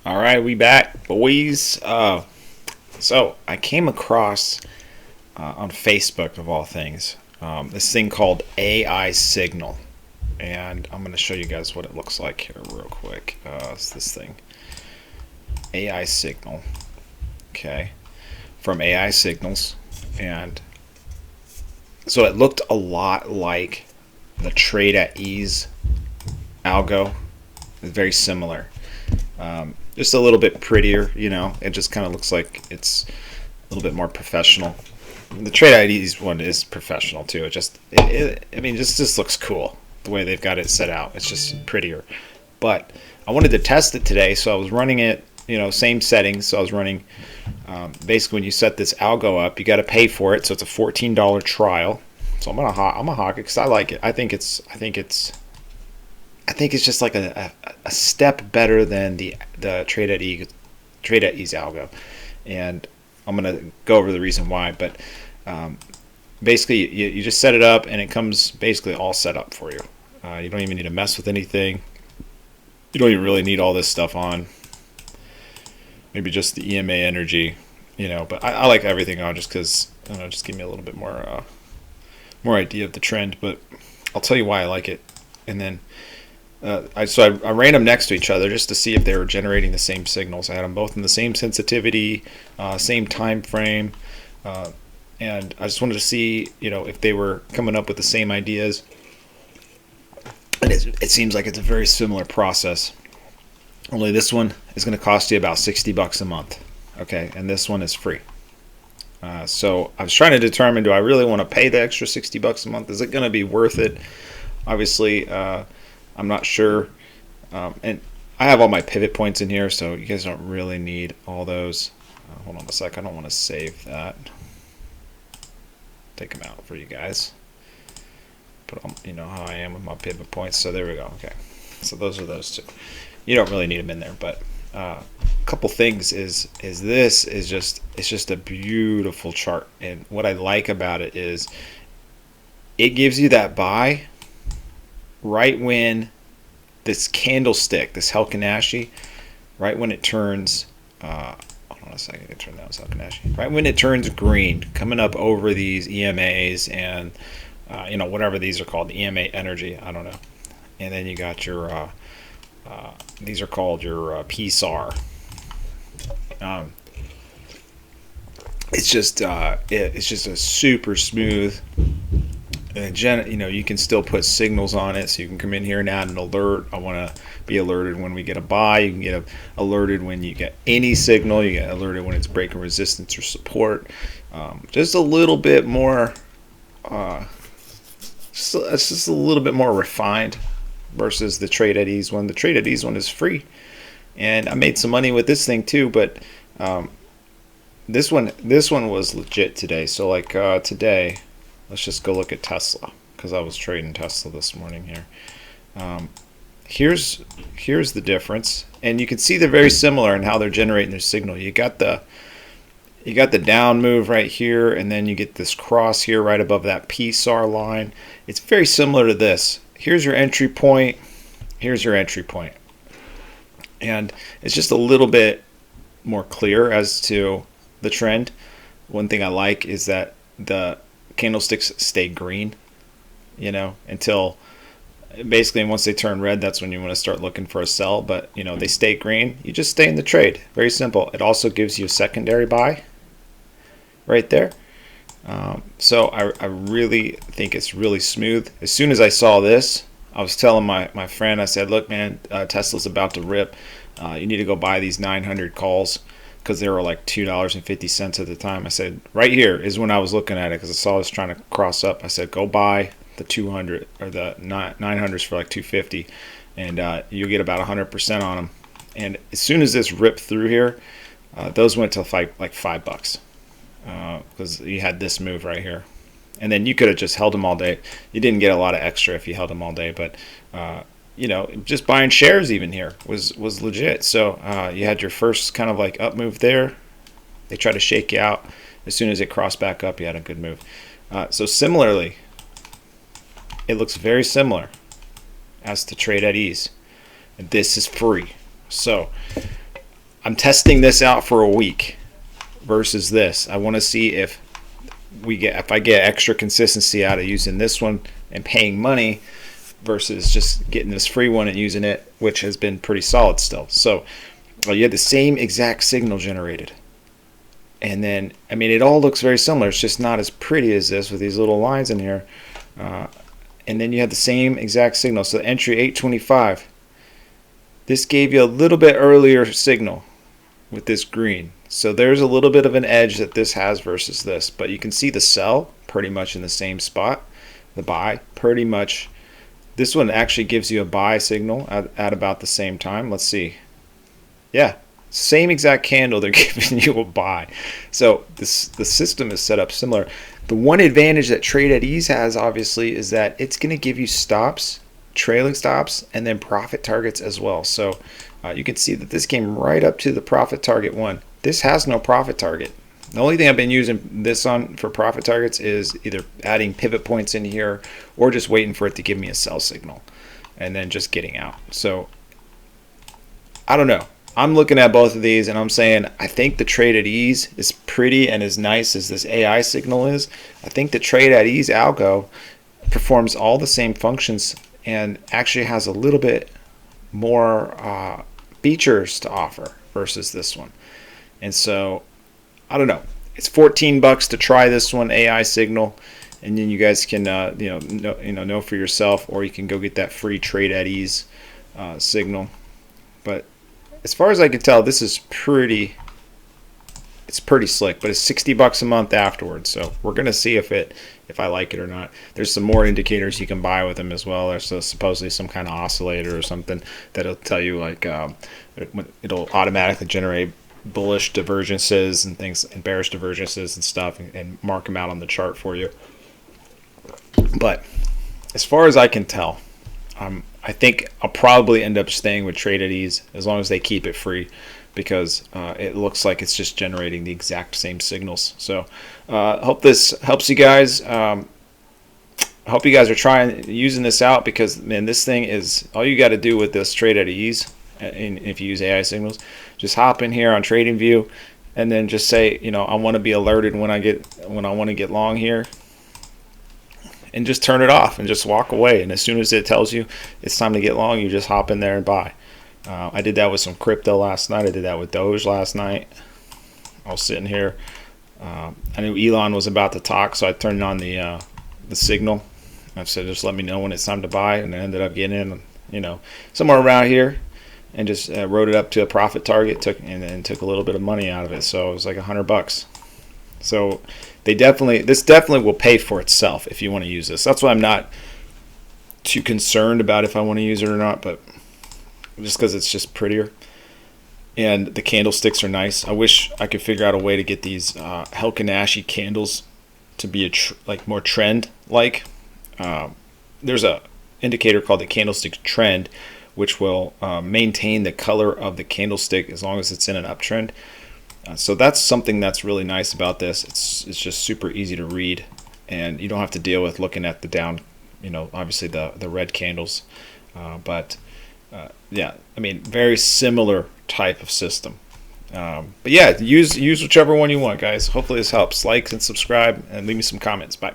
All right, we back, boys. So I came across on Facebook, of all things, this thing called AI Signal, and I'm going to show you guys what it looks like here, real quick. It's this thing, AI Signal. Okay, from AI Signals, and so it looked a lot like the TradeAtEase Algo. It's very similar. Just a little bit prettier, It just kind of looks like it's a little bit more professional. The TradeAtEase one is professional too. Just looks cool the way they've got it set out. It's just prettier. But I wanted to test it today, so I was running it, same settings. So I was running. Basically, when you set this algo up, you got to pay for it. So it's a $14 trial. So I'm gonna hawk it because I like it. I think it's just like a step better than the TradeAtEase algo, and I'm gonna go over the reason why. But basically, you just set it up, and it comes basically all set up for you. You don't even need to mess with anything. You don't even really need all this stuff on. Maybe just the EMA energy, But I like everything on just because just give me a little bit more idea of the trend. But I'll tell you why I like it, and then. I ran them next to each other just to see if they were generating the same signals. I had them both in the same sensitivity, same time frame, and I just wanted to see, if they were coming up with the same ideas. And it seems like it's a very similar process. Only this one is going to cost you about $60 a month, okay? And this one is free. So I was trying to determine: do I really want to pay the extra $60 a month? Is it going to be worth it? Obviously. I'm not sure, and I have all my pivot points in here, so you guys don't really need all those. Hold on a sec, I don't want to save that. Take them out for you guys. Put on, how I am with my pivot points. So there we go. Okay, so those are those two. You don't really need them in there, but a couple things is this is just a beautiful chart, and what I like about it is it gives you that buy right when this candlestick, this Helkanashi, right when it turns, hold on a second, I can turn down this Helkanashi. Right when it turns green, coming up over these EMAs and, whatever these are called, EMA energy, I don't know. And then you got your, these are called your PSAR. It's just a super smooth. And you can still put signals on it, so you can come in here and add an alert. I want to be alerted when we get a buy. You can get alerted when you get any signal. You get alerted when it's breaking resistance or support. Just a little bit more. It's just a little bit more refined versus the TradeAtEase one. The TradeAtEase one is free, and I made some money with this thing too. But this one was legit today. So like today. Let's just go look at Tesla, because I was trading Tesla this morning here. Here's the difference, and you can see they're very similar in how they're generating their signal. You got the down move right here, and then you get this cross here right above that PSAR line. It's very similar to this. Here's your entry point. Here's your entry point, and it's just a little bit more clear as to the trend. One thing I like is that the candlesticks stay green, until basically once they turn red, that's when you want to start looking for a sell. But they stay green, you just stay in the trade. Very simple. It also gives you a secondary buy right there. So I really think it's really smooth. As soon as I saw this, I was telling my friend, I said, look man, Tesla's about to rip. You need to go buy these 900 calls, because they were like $2.50 at the time. I said, right here is when I was looking at it, because I saw this trying to cross up. I said, go buy the 200 or the 900s for like $2.50, and you'll get about 100% on them. And as soon as this ripped through here, those went to like $5, because you had this move right here, and then you could have just held them all day. You didn't get a lot of extra if you held them all day, but just buying shares even here was legit. So you had your first kind of like up move there. They try to shake you out. As soon as it crossed back up, you had a good move. So similarly, it looks very similar as to TradeAtEase. And this is free. So I'm testing this out for a week versus this. I want to see if I get extra consistency out of using this one and paying money versus just getting this free one and using it, which has been pretty solid still. So you have the same exact signal generated. And then, I mean, it all looks very similar. It's just not as pretty as this with these little lines in here. And then you have the same exact signal. So entry 825. This gave you a little bit earlier signal with this green. So there's a little bit of an edge that this has versus this. But you can see the sell pretty much in the same spot. The buy pretty much. This one actually gives you a buy signal at about the same time. Let's see. Yeah, same exact candle, they're giving you a buy. So the system is set up similar. The one advantage that TradeAtEase has, obviously, is that it's going to give you stops, trailing stops, and then profit targets as well. So you can see that this came right up to the profit target one. This has no profit target. The only thing I've been using this on for profit targets is either adding pivot points in here or just waiting for it to give me a sell signal and then just getting out. So I don't know. I'm looking at both of these and I'm saying I think the TradeAtEase is pretty and as nice as this AI signal is. I think the TradeAtEase algo performs all the same functions and actually has a little bit more features to offer versus this one. And so I don't know. It's $14 to try this one, AI signal, and then you guys can know for yourself, or you can go get that free TradeAtEase signal. But as far as I can tell, this is pretty slick, but it's $60 a month afterwards. So we're gonna see if I like it or not. There's some more indicators you can buy with them as well. There's supposedly some kind of oscillator or something that'll tell you like it'll automatically generate bullish divergences and things and bearish divergences and stuff, and mark them out on the chart for you. But as far as I can tell, I think I'll probably end up staying with TradeAtEase as long as they keep it free, because it looks like it's just generating the exact same signals. So hope this helps you guys. I hope you guys are using this out, because man, this thing is all you got to do with this TradeAtEase. And if you use AI signals, just hop in here on TradingView and then just say, I want to be alerted when I want to get long here, and just turn it off and just walk away. And as soon as it tells you it's time to get long, you just hop in there and buy. I did that with some crypto last night. I did that with Doge last night. I was sitting here. I knew Elon was about to talk, so I turned on the signal. I said, just let me know when it's time to buy, and I ended up getting in, somewhere around here, and just wrote it up to a profit target, took a little bit of money out of it. So it was like $100. So this definitely will pay for itself if you want to use this. That's why I'm not too concerned about if I want to use it or not, but just because it's just prettier. And the candlesticks are nice. I wish I could figure out a way to get these Helkanashi candles to be more trend-like. There's a indicator called the candlestick trend, which will maintain the color of the candlestick as long as it's in an uptrend. So that's something that's really nice about this. It's just super easy to read, and you don't have to deal with looking at the down, obviously the red candles. Yeah, I mean, very similar type of system. But yeah, use whichever one you want, guys. Hopefully this helps. Like and subscribe, and leave me some comments. Bye.